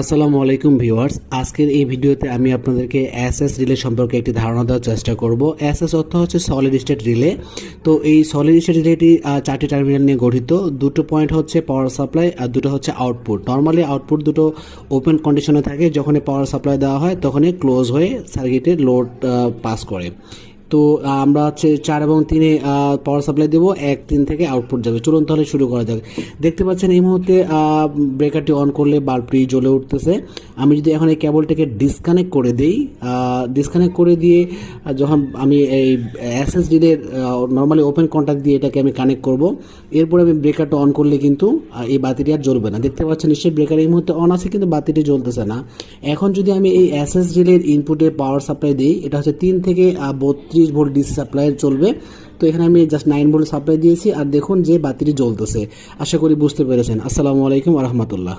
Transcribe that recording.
আসসালামু আলাইকুম ভিউয়ার্স, আজকের এই ভিডিওতে আমি আপনাদেরকে এসএস রিলে সম্পর্কে একটি ধারণা দেওয়ার চেষ্টা করব। এসএস অর্থ হচ্ছে সলিড স্টেট রিলে। তো এই সলিড স্টেট রিলেটি চারটি টার্মিনাল নিয়ে গঠিত। দুটো পয়েন্ট হচ্ছে পাওয়ার সাপ্লাই আর দুটো হচ্ছে আউটপুট। নর্মালি আউটপুট দুটো ওপেন কন্ডিশনে থাকে, যখনই পাওয়ার সাপ্লাই দেওয়া হয় তখনই ক্লোজ হয়ে সার্কিটে লোড পাস করে। তো আমরা হচ্ছে 4 এবং 3-এ পাওয়ার সাপ্লাই দেবো, 1, 3 থেকে আউটপুট যাবে। চলুন তাহলে শুরু করা যাক। দেখতে পাচ্ছেন এই মুহূর্তে ব্রেকারটি অন করলে বাল্বটি জ্বলে উঠতেছে। আমি যদি এখন এই কেবলটিকে ডিসকানেক্ট করে দিই, ডিসকানেক্ট করে দিয়ে যখন আমি এই এসএসডির নর্মালি ওপেন কন্ট্যাক্ট দিয়ে এটাকে আমি কানেক্ট করব, এরপরে আমি ব্রেকারটা অন করলে কিন্তু এই বাতিটি আর জ্বলবে না। দেখতে পাচ্ছেন নিশ্চয়ই ব্রেকার এই মুহূর্তে অন আছে কিন্তু বাতিটি জ্বলতেছে না। এখন যদি আমি এই এসএসডির ইনপুটে পাওয়ার সাপ্লাই দিই, এটা হচ্ছে 3 থেকে 32 ভোল্ট ডিসি সাপ্লাই চলবে। তো এখানে আমি জাস্ট 9 ভোল্ট সাপ্লাই দিয়েছি আর দেখুন যে বাতিটি জ্বলতেছে। আশা করি বুঝতে পেরেছেন। আসসালামু আলাইকুম ওয়া রাহমাতুল্লাহ।